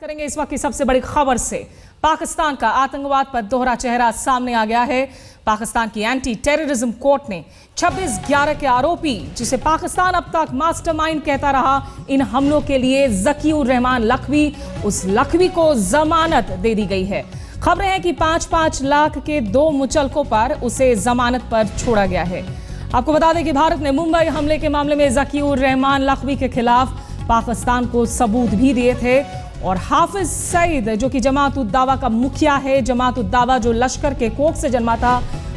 करेंगे इस वक्त की सबसे बड़ी खबर से। पाकिस्तान का आतंकवाद पर दोहरा चेहरा सामने आ गया है। पाकिस्तान की एंटी टेररिज्म कोर्ट ने 26/11 के आरोपी, जिसे पाकिस्तान अब तक मास्टरमाइंड कहता रहा, इन हमलों के लिए ज़कीउर रहमान लखवी, उस लखवी को जमानत दे दी गई है। खबरें हैं कि 5-5 लाख के 2 मुचलकों पर उसे जमानत पर छोड़ा गया है। आपको बता दें कि भारत ने मुंबई हमले के मामले में ज़कीउर रहमान लखवी के खिलाफ पाकिस्तान को सबूत भी दिए थे और हाफिज सईद, जो कि जमात-उद-दावा का मुखिया है, जमात-उद-दावा जो लश्कर के कोख से जन्मा था,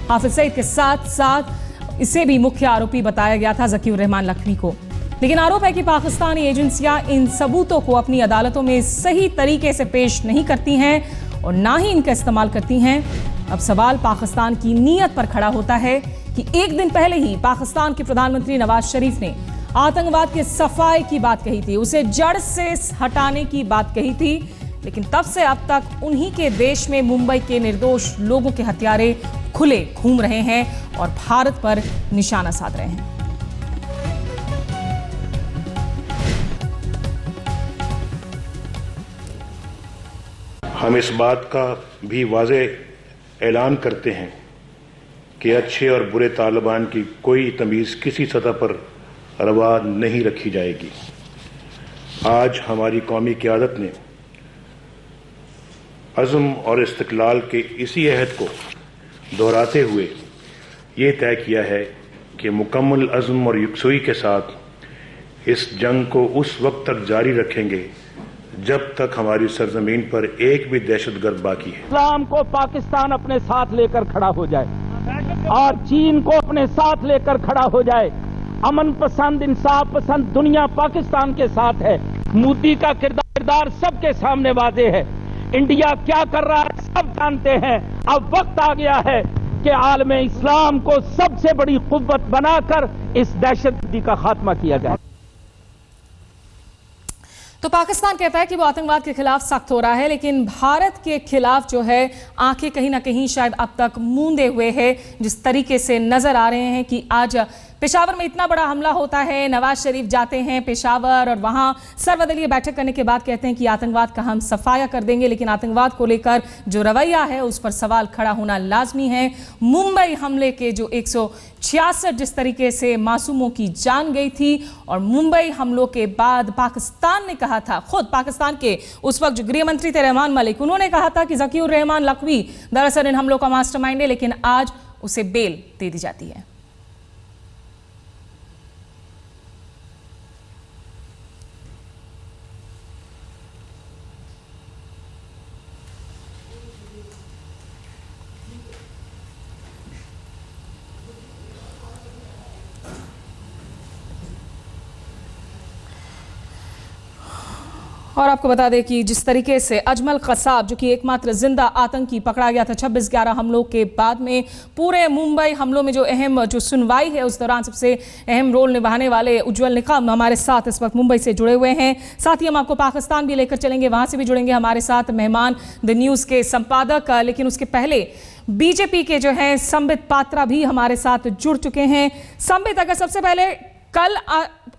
हाफिज सईद के साथ साथ इसे भी मुख्य आरोपी बताया गया था ज़कीउर रहमान लखवी को। लेकिन आरोप है कि पाकिस्तानी एजेंसियां इन सबूतों को अपनी अदालतों में सही तरीके से पेश नहीं करती हैं और ना ही इनका इस्तेमाल करती हैं। अब सवाल पाकिस्तान की नीयत पर खड़ा होता है कि एक दिन पहले ही पाकिस्तान के प्रधानमंत्री नवाज शरीफ ने आतंकवाद के सफाई की बात कही थी, उसे जड़ से हटाने की बात कही थी, लेकिन तब से अब तक उन्हीं के देश में मुंबई के निर्दोष लोगों के हत्यारे खुले घूम रहे हैं और भारत पर निशाना साध रहे हैं। हम इस बात का भी वाज़ेह ऐलान करते हैं कि अच्छे और बुरे तालिबान की कोई तमीज़ किसी सतह पर रवा नहीं रखी जाएगी। आज हमारी कौमी क़यादत ने अज़्म और इस्तिक़लाल के इसी अहद को दोहराते हुए ये तय किया है कि मुकम्मल अज़्म और यकसुई के साथ इस जंग को उस वक्त तक जारी रखेंगे जब तक हमारी सरजमीन पर एक भी दहशतगर्द बाकी है। इस्लाम को पाकिस्तान अपने साथ लेकर खड़ा हो जाए और चीन को अपने साथ लेकर खड़ा हो जाए। अमन पसंद, इंसाफ पसंद दुनिया पाकिस्तान के साथ है। मोदी का किरदार सबके सामने वाज़े है। इंडिया क्या कर रहा है सब जानते हैं। अब वक्त आ गया है कि आलम इस्लाम को सबसे बड़ी कुव्वत बनाकर इस दहशतगर्दी का खात्मा किया जाए। तो पाकिस्तान कहता है कि वो आतंकवाद के खिलाफ सख्त हो रहा है, लेकिन भारत के खिलाफ जो है आंखें कहीं ना कहीं शायद अब तक मूंदे हुए है। जिस तरीके से नजर आ रहे हैं कि आज पेशावर में इतना बड़ा हमला होता है, नवाज शरीफ जाते हैं पेशावर और वहां सर्वदलीय बैठक करने के बाद कहते हैं कि आतंकवाद का हम सफाया कर देंगे, लेकिन आतंकवाद को लेकर जो रवैया है उस पर सवाल खड़ा होना लाजमी है। मुंबई हमले के जो 166 जिस तरीके से मासूमों की जान गई थी और मुंबई हमलों के बाद पाकिस्तान ने कहा था, खुद पाकिस्तान के उस वक्त जो गृह मंत्री थे रहमान मलिक, उन्होंने कहा था कि ज़कीउर रहमान लखवी दरअसल इन हमलों का मास्टरमाइंड है, लेकिन आज उसे बेल दे दी जाती है। और आपको बता दें कि जिस तरीके से अजमल कसाब, जो कि एकमात्र जिंदा आतंकी पकड़ा गया था 26/11 हमलों के बाद में, पूरे मुंबई हमलों में जो अहम जो सुनवाई है उस दौरान सबसे अहम रोल निभाने वाले उज्जवल निकाम हमारे साथ इस वक्त मुंबई से जुड़े हुए हैं। साथ ही हम आपको पाकिस्तान भी लेकर चलेंगे, वहां से भी जुड़ेंगे हमारे साथ मेहमान द न्यूज़ के संपादक। लेकिन उसके पहले बीजेपी के जो हैं संबित पात्रा भी हमारे साथ जुड़ चुके हैं। संबित, अगर सबसे पहले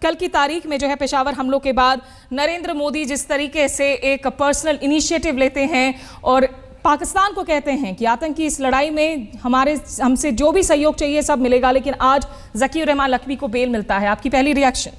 कल की तारीख में जो है पेशावर हमलों के बाद नरेंद्र मोदी जिस तरीके से एक पर्सनल इनिशिएटिव लेते हैं और पाकिस्तान को कहते हैं कि आतंकी इस लड़ाई में हमसे जो भी सहयोग चाहिए सब मिलेगा, लेकिन आज ज़कीउर रहमान लखवी को बेल मिलता है, आपकी पहली रिएक्शन?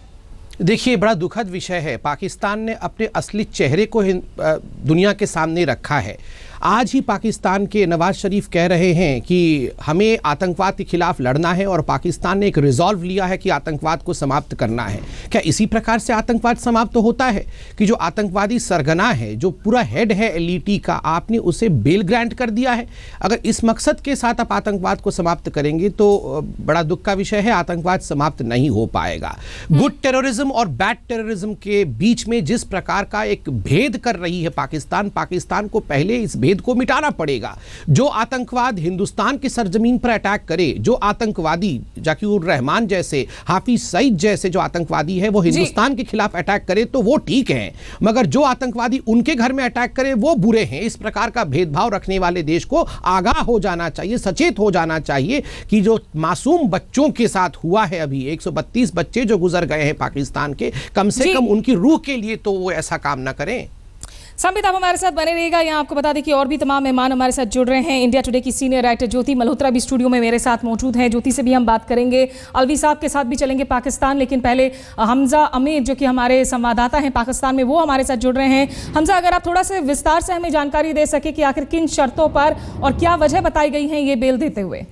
देखिए, बड़ा दुखद विषय है। पाकिस्तान ने अपने असली चेहरे को दुनिया के सामने रखा है। आज ही पाकिस्तान के नवाज शरीफ कह रहे हैं कि हमें आतंकवाद के खिलाफ लड़ना है और पाकिस्तान ने एक रिजॉल्व लिया है कि आतंकवाद को समाप्त करना है। क्या इसी प्रकार से आतंकवाद समाप्त तो होता है कि जो आतंकवादी सरगना है, जो पूरा हेड है एलईटी का, आपने उसे बेल ग्रांट कर दिया है? अगर इस मकसद के साथ आप आतंकवाद को समाप्त करेंगे तो बड़ा दुख का विषय है, आतंकवाद समाप्त नहीं हो पाएगा। गुड टेररिज्म और बैड टेररिज्म के बीच में जिस प्रकार का एक भेद कर रही है पाकिस्तान को पहले इस भेद को मिटाना पड़ेगा। जो आतंकवाद हिंदुस्तान की सरजमीन पर अटैक करे, जो आतंकवादी ज़कीउर रहमान जैसे, हाफिज सईद जैसे जो आतंकवादी है वो हिंदुस्तान के खिलाफ अटैक करे तो वो ठीक है, मगर जो आतंकवादी उनके घर में अटैक करे वो बुरे हैं। इस प्रकार का भेदभाव रखने वाले देश को आगाह हो जाना चाहिए, सचेत हो जाना चाहिए कि जो मासूम बच्चों के साथ हुआ है, अभी 132 बच्चे जो गुजर गए हैं पाकिस्तान के, कम से कम उनकी रूह के लिए तो वो ऐसा काम ना करें। संबित, आप हमारे साथ बने रहिएगा। यहाँ आपको बता दें कि और भी तमाम मेहमान हमारे साथ जुड़ रहे हैं। इंडिया टुडे की सीनियर राइटर ज्योति मल्होत्रा भी स्टूडियो में मेरे साथ मौजूद हैं। ज्योति से भी हम बात करेंगे, अलवी साहब के साथ भी चलेंगे पाकिस्तान, लेकिन पहले हमजा अमीर जो कि हमारे संवाददाता हैं पाकिस्तान में, वो हमारे साथ जुड़ रहे हैं। हमजा, अगर आप थोड़ा सा विस्तार से हमें जानकारी दे सके कि आखिर किन शर्तों पर और क्या वजह बताई गई है ये बेल देते हुए।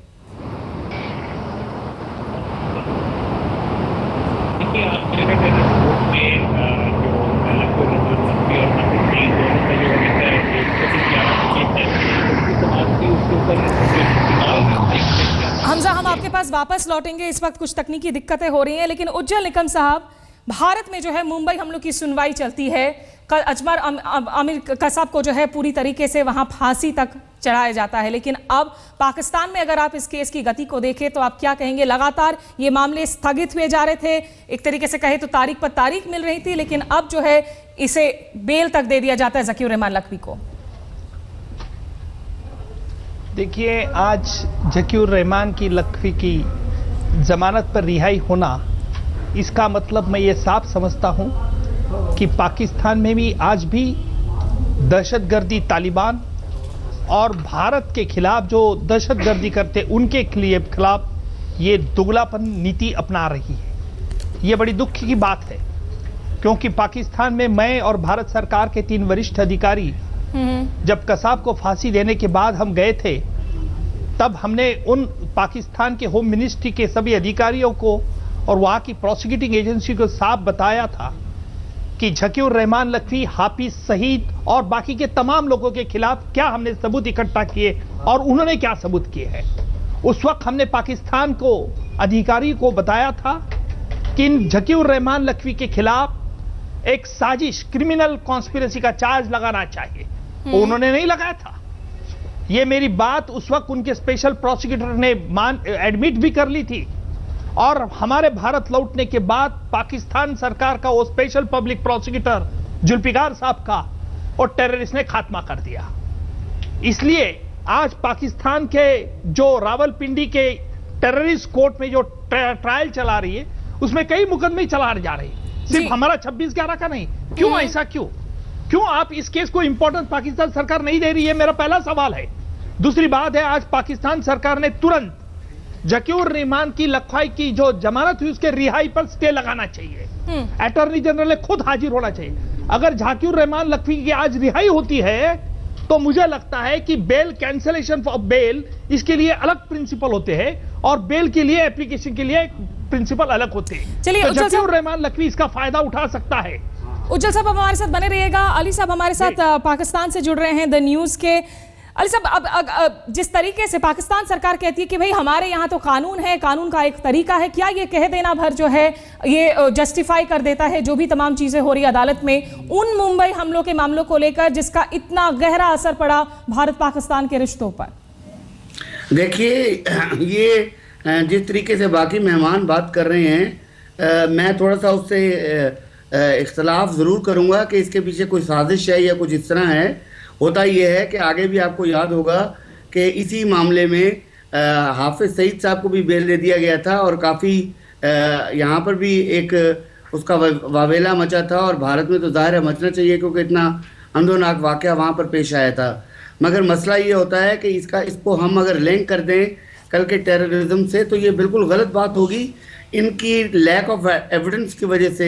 हमजा, हम आपके पास वापस लौटेंगे, इस वक्त कुछ तकनीकी दिक्कतें हो रही हैं, लेकिन उज्जवल निकम साहब, भारत में जो है मुंबई हमलों की सुनवाई चलती है, कल अजमर आमिर कसाब को जो है पूरी तरीके से वहां फांसी तक चढ़ाया जाता है, लेकिन अब पाकिस्तान में अगर आप इस केस की गति को देखें तो आप क्या कहेंगे? लगातार ये मामले स्थगित हुए जा रहे थे, एक तरीके से कहे तो तारीख पर तारीख मिल रही थी, लेकिन अब जो है इसे बेल तक दे दिया जाता है ज़कीउर रहमान लखवी को। देखिए, आज ज़कीउर रहमान की लखवी की जमानत पर रिहाई होना, इसका मतलब मैं ये साफ समझता हूं कि पाकिस्तान में भी आज भी दहशतगर्दी तालिबान और भारत के खिलाफ जो दहशतगर्दी करते उनके खिलाफ ये दुगलापन नीति अपना रही है। ये बड़ी दुख की बात है, क्योंकि पाकिस्तान में मैं और भारत सरकार के 3 वरिष्ठ अधिकारी जब कसाब को फांसी देने के बाद हम गए थे, तब हमने उन पाकिस्तान के होम मिनिस्ट्री के सभी अधिकारियों को और वहां की प्रोसिक्यूटिंग एजेंसी को साफ बताया था कि ज़कीउर रहमान लखवी, हाफिज सईद और बाकी के तमाम लोगों के खिलाफ क्या हमने सबूत इकट्ठा किए और उन्होंने क्या सबूत किए हैं। उस वक्त हमने पाकिस्तान को अधिकारी को बताया था कि इन ज़कीउर रहमान लखवी के खिलाफ एक साजिश, क्रिमिनल कॉन्स्पिरेसी का चार्ज लगाना चाहिए, उन्होंने नहीं लगाया था। ये मेरी बात उस वक्त उनके स्पेशल प्रोसिक्यूटर ने एडमिट भी कर ली थी, और हमारे भारत लौटने के बाद पाकिस्तान सरकार का वो स्पेशल पब्लिक प्रोसिक्यूटर जुल्फिकार साहब का और टेररिस्ट ने खात्मा कर दिया। इसलिए आज पाकिस्तान के जो रावलपिंडी के टेररिस्ट कोर्ट में जो ट्रायल चला रही है, उसमें कई मुकदमे चला जा रहे हैं, सिर्फ हमारा 26/11 का नहीं। क्यों ऐसा? क्यों आप इस केस को इंपॉर्टेंस पाकिस्तान सरकार नहीं दे रही है? मेरा पहला सवाल है। दूसरी बात है, आज पाकिस्तान सरकार ने तुरंत ज़कीउर रहमान की लखवाई की जो जमानत हुई उसके रिहाई पर स्टे लगाना चाहिए। अटॉर्नी जनरल ने खुद हाजिर होना चाहिए। अगर ज़कीउर रहमान लखवी की आज रिहाई होती है तो मुझे लगता है कि बेल कैंसलेशन ऑफ बेल, इसके लिए अलग प्रिंसिपल होते हैं और बेल के लिए एप्लीकेशन के लिए प्रिंसिपल अलग होते हैं। चलिए, तो ज़कीउर रहमान लखवी इसका फायदा उठा सकता है। उज्जवल साहब हमारे साथ बने रहिएगा। अली साहब हमारे साथ पाकिस्तान से जुड़ रहे हैं, द न्यूज़ के। अली साहब, अब जिस तरीके से पाकिस्तान सरकार कहती है कि भाई हमारे यहाँ तो कानून है, कानून का एक तरीका है, क्या ये कह देना भर जो है ये जस्टिफाई कर देता है जो भी तमाम चीज़ें हो रही अदालत में उन मुंबई हमलों के मामलों को लेकर जिसका इतना गहरा असर पड़ा भारत पाकिस्तान के रिश्तों पर? देखिए, ये जिस तरीके से बाकी मेहमान बात कर रहे हैं, मैं थोड़ा सा उससे इख्तलाफ ज़रूर करूँगा कि इसके पीछे कोई साजिश है या कुछ इस तरह है। होता यह है कि आगे भी आपको याद होगा कि इसी मामले में हाफिज सईद साहब को भी बेल दे दिया गया था और काफ़ी यहाँ पर भी एक उसका वावेला मचा था, और भारत में तो ज़ाहिर है मचना चाहिए क्योंकि इतना अंदोनाक वाक़या वहाँ पर पेश आया था। मगर मसला ये होता है कि इसको हम अगर लिंक कर दें कल के टेररिज्म से तो ये बिल्कुल गलत बात होगी। इनकी लैक ऑफ एविडेंस की वजह से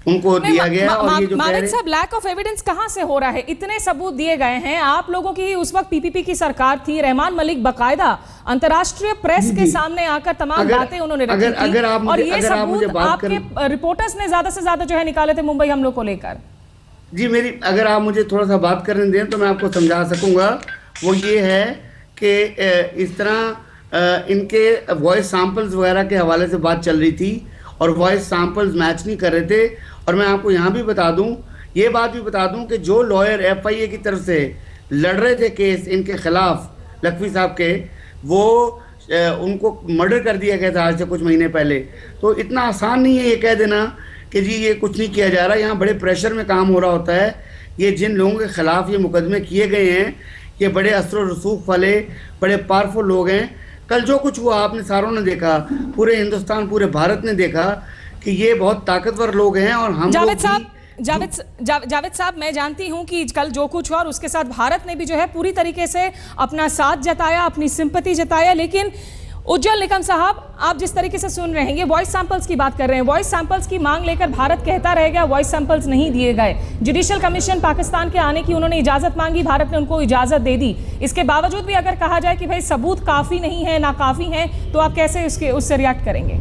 उनको दिया गया। और ये जो मानिक साहब, लैक ऑफ एविडेंस कहां से हो रहा है? इतने सबूत दिए गए हैं। आप लोगों की उस वक्त पीपीपी की सरकार थी, रहमान मलिक बकायदा अंतर्राष्ट्रीय प्रेस के सामने आकर तमाम बातें उन्होंने रखी थी, और ये सबूत आपके रिपोर्टर्स ने ज्यादा से ज्यादा जो है निकाले थे मुंबई हमलों को लेकर। जी, अगर आप मुझे थोड़ा सा बात करने दें तो मैं आपको समझा सकूंगा। वो ये है कि इस तरह इनके वॉइस सैंपल्स वगैरह के हवाले से बात चल रही थी और वॉइस सैंपल्स मैच नहीं कर रहे थे। और मैं आपको यहाँ भी बता दूँ, ये बात भी बता दूँ कि जो लॉयर FIA की तरफ से लड़ रहे थे केस इनके खिलाफ लखवी साहब के, वो उनको मर्डर कर दिया गया था आज से कुछ महीने पहले। तो इतना आसान नहीं है ये कह देना कि जी ये कुछ नहीं किया जा रहा। यहाँ बड़े प्रेशर में काम हो रहा होता है। ये जिन लोगों के खिलाफ ये मुकदमे किए गए हैं, ये बड़े असर रसूख वाले बड़े पावरफुल लोग हैं। कल जो कुछ हुआ आपने सारों ने देखा, पूरे हिंदुस्तान पूरे भारत ने देखा कि ये बहुत ताकतवर लोग हैं। और हम जावेद साहब, जावेद साहब, मैं जानती हूं कि कल जो कुछ हुआ और उसके साथ भारत ने भी जो है पूरी तरीके से अपना साथ जताया, अपनी सिंपैथी जताया, लेकिन उज्जवल निकम साहब, आप जिस तरीके से सुन रहे हैं, ये वॉइस सैंपल्स की बात कर रहे हैं। वॉइस सैंपल्स की मांग लेकर भारत कहता रहेगा वॉइस सैंपल्स नहीं दिए गए। जुडिशियल कमीशन पाकिस्तान के आने की उन्होंने इजाजत मांगी, भारत ने उनको इजाजत दे दी। इसके बावजूद भी अगर कहा जाए कि भाई सबूत काफी नहीं है, नाकाफी है, तो आप कैसे उससे रिएक्ट करेंगे?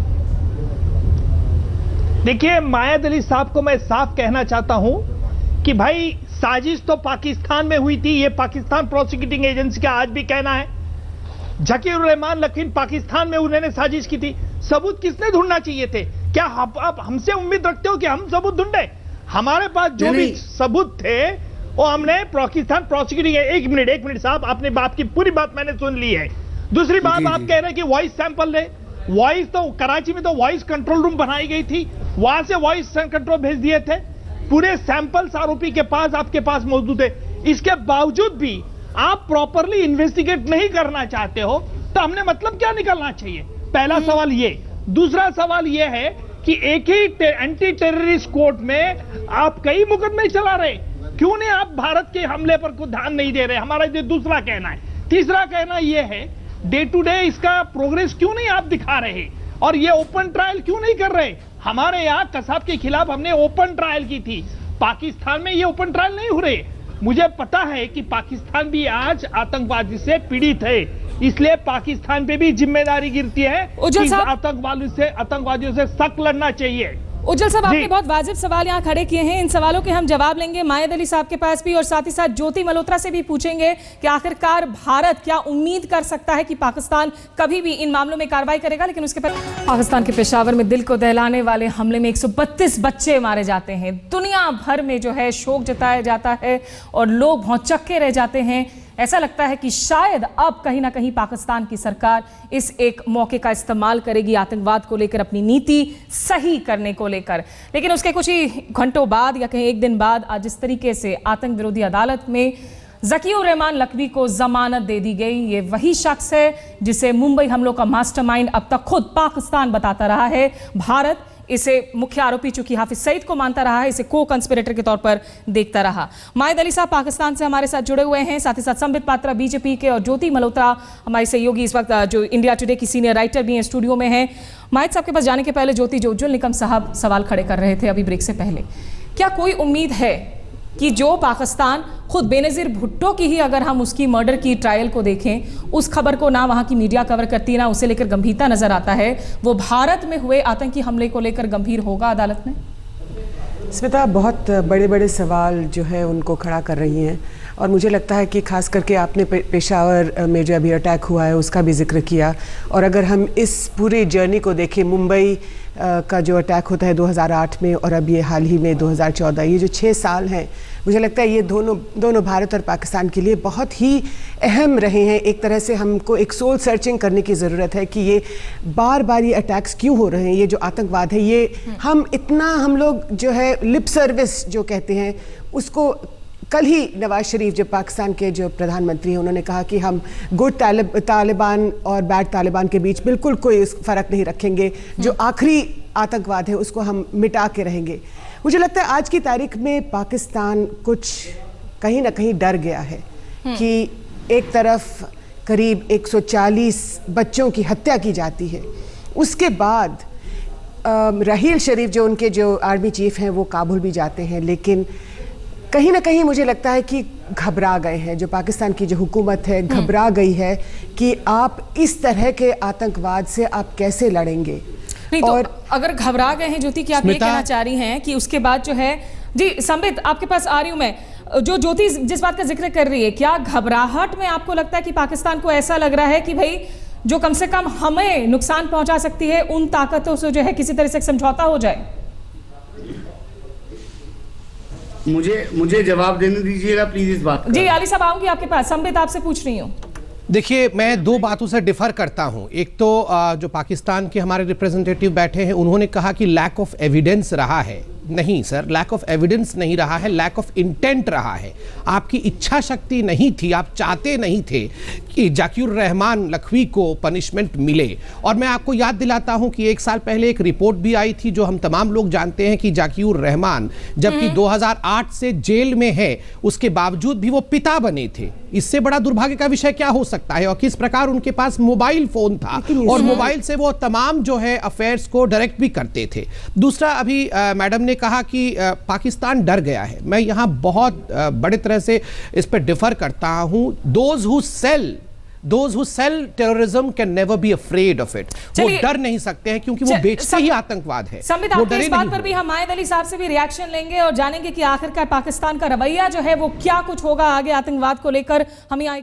देखिए, मायाद अली साहब को मैं साफ कहना चाहता हूं कि भाई साजिश तो पाकिस्तान में हुई थी, ये पाकिस्तान प्रोसिक्यूटिंग एजेंसी का आज भी कहना है। जकीर रहमान लखवी पाकिस्तान में उन्होंने साजिश की थी। सबूत किसने ढूंढना चाहिए थे? क्या आप हमसे उम्मीद रखते हो कि हम सबूत ढूंढे? हमारे पास जो भी सबूत थे वो हमने पाकिस्तान प्रोसिक्यूटिंग। एक मिनट साहब, आपने बात की पूरी बात मैंने सुन ली है। दूसरी बात, आप कह रहे हैं कि वॉइस सैंपल ले। वॉइस तो कराची में तो वॉइस कंट्रोल रूम बनाई गई थी, वहां से वॉइस कंट्रोल भेज दिए थे। पूरे सैंपल्स आरोपी के पास, आपके पास मौजूद है। इसके बावजूद भी आप प्रॉपरली इन्वेस्टिगेट नहीं करना चाहते हो, तो हमने मतलब क्या निकलना चाहिए? पहला सवाल ये। दूसरा सवाल ये है कि एक ही एंटी टेररिस्ट कोर्ट में आप कई मुकदमे चला रहे, क्यों नहीं आप भारत के हमले पर को ध्यान नहीं दे रहे? हमारा ये दूसरा कहना है। तीसरा कहना ये है, डे टू डे इसका प्रोग्रेस क्यों नहीं आप दिखा रहे, और ये ओपन ट्रायल क्यों नहीं कर रहे? हमारे यहाँ कसाब के खिलाफ हमने ओपन ट्रायल की थी, पाकिस्तान में ये ओपन ट्रायल नहीं हो रहे। मुझे पता है कि पाकिस्तान भी आज आतंकवादी से पीड़ित है, इसलिए पाकिस्तान पे भी जिम्मेदारी गिरती है कि आतंकवादियों से सख्त लड़ना चाहिए। उज्जवल साहब, आपने बहुत वाजिब सवाल यहाँ खड़े किए हैं, इन सवालों के हम जवाब लेंगे मायाद अली साहब के पास भी, और साथ ही साथ ज्योति मल्होत्रा से भी पूछेंगे कि आखिरकार भारत क्या उम्मीद कर सकता है कि पाकिस्तान कभी भी इन मामलों में कार्रवाई करेगा। लेकिन उसके पहले, पाकिस्तान के पेशावर में दिल को दहलाने वाले हमले में 132 बच्चे मारे जाते हैं। दुनिया भर में जो है शोक जताया जाता है और लोग भौंचक्के रह जाते हैं। ऐसा लगता है कि शायद अब कहीं ना कहीं पाकिस्तान की सरकार इस एक मौके का इस्तेमाल करेगी आतंकवाद को लेकर, अपनी नीति सही करने को लेकर। लेकिन उसके कुछ ही घंटों बाद या कहीं एक दिन बाद आज जिस तरीके से आतंक विरोधी अदालत में जकीर रहमान लखवी को जमानत दे दी गई, ये वही शख्स है जिसे मुंबई हमलों का मास्टरमाइंड अब तक खुद पाकिस्तान बताता रहा है। भारत इसे मुख्य आरोपी चूंकि हाफिज सईद को मानता रहा है, इसे को कंस्पिरेटर के तौर पर देखता रहा। मायाद अली साहब पाकिस्तान से हमारे साथ जुड़े हुए हैं, साथ ही साथ संबित पात्रा बीजेपी के, और ज्योति मल्होत्रा हमारी सहयोगी इस वक्त जो इंडिया टुडे की सीनियर राइटर भी हैं, स्टूडियो में हैं। मायाद साहब के पास जाने के पहले ज्योति, जो उज्जवल निकम साहब सवाल खड़े कर रहे थे अभी ब्रेक से पहले, क्या कोई उम्मीद है कि जो पाकिस्तान खुद बेनज़ीर भुट्टो की ही अगर हम उसकी मर्डर की ट्रायल को देखें, उस खबर को ना वहाँ की मीडिया कवर करती, ना उसे लेकर गंभीरता नजर आता है, वो भारत में हुए आतंकी हमले को लेकर गंभीर होगा अदालत में? स्मिता, बहुत बड़े बड़े सवाल जो है उनको खड़ा कर रही हैं, और मुझे लगता है कि खास करके आपने पेशावर में जो अभी अटैक हुआ है उसका भी जिक्र किया, और अगर हम इस पूरी जर्नी को देखें, मुंबई का जो अटैक होता है 2008 में और अब ये हाल ही में 2014, ये जो 6 साल हैं, मुझे लगता है ये दोनों भारत और पाकिस्तान के लिए बहुत ही अहम रहे हैं। एक तरह से हमको एक सोल सर्चिंग करने की ज़रूरत है कि ये बार बार ये अटैक्स क्यों हो रहे हैं, ये जो आतंकवाद है, ये हम लोग जो है लिप सर्विस जो कहते हैं उसको। कल ही नवाज शरीफ जो पाकिस्तान के जो प्रधानमंत्री हैं, उन्होंने कहा कि हम गुड तालिबान और बैड तालिबान के बीच बिल्कुल कोई फ़र्क नहीं रखेंगे, जो आखिरी आतंकवाद है उसको हम मिटा के रहेंगे। मुझे लगता है आज की तारीख में पाकिस्तान कुछ कहीं ना कहीं डर गया है कि एक तरफ करीब 140 बच्चों की हत्या की जाती है, उसके बाद रहील शरीफ जो उनके जो आर्मी चीफ हैं वो काबुल भी जाते हैं, लेकिन कहीं ना कहीं मुझे लगता है कि घबरा गए हैं, जो पाकिस्तान की जो हुकूमत है घबरा गई है कि आप इस तरह के आतंकवाद से आप कैसे लड़ेंगे। नहीं और तो अगर घबरा गए हैं ज्योति, कि आप ये कहना चाह रही हैं कि उसके बाद जो है, जी संबित आपके पास आ रही हूं मैं, जो ज्योति जिस बात का जिक्र कर रही है, क्या घबराहट में आपको लगता है कि पाकिस्तान को ऐसा लग रहा है कि भाई जो कम से कम हमें नुकसान पहुंचा सकती है उन ताकतों से जो है किसी तरह से समझौता हो जाए? मुझे जवाब देने दीजिएगा प्लीज इस बात का। जी अली साहब आऊंगी आपके पास, संबित आपसे पूछ रही हूँ। देखिए, मैं 2 बातों से डिफर करता हूं। एक तो जो पाकिस्तान के हमारे रिप्रेजेंटेटिव बैठे हैं, उन्होंने कहा कि लैक ऑफ एविडेंस रहा है, नहीं सर, लैक ऑफ एविडेंस नहीं रहा है, लैक ऑफ इंटेंट रहा है। आपकी इच्छा शक्ति नहीं थी, आप चाहते नहीं थे कि जाकिर रहमान लखवी को पनिशमेंट मिले। और मैं आपको याद दिलाता हूं कि 1 साल पहले एक रिपोर्ट भी आई थी, जो हम तमाम लोग जानते हैं कि जाकिर रहमान जबकि 2008 से जेल में है, उसके बावजूद भी वो पिता बने थे। इससे बड़ा दुर्भाग्य का विषय क्या हो सकता है? और किस प्रकार उनके पास मोबाइल फोन था और मोबाइल से वो तमाम जो है अफेयर्स को डायरेक्ट भी करते थे। दूसरा, अभी मैडम ने कहा कि पाकिस्तान डर गया है। मैं यहाँ बहुत बड़े तरह से इस पर डिफर करता हूँ। Those who sell terrorism can never be afraid of it। वो डर नहीं सकते हैं क्योंकि वो बेचते ही आतंकवाद है। संबित, आपके इस बात पर भी हम मायद अली साहब से भी रिएक्शन लेंगे और जानेंगे कि आखिरकार पाकिस्तान का रवैया जो है वो क्या कुछ होगा आगे आतंकवाद को लेकर। हम यहाँ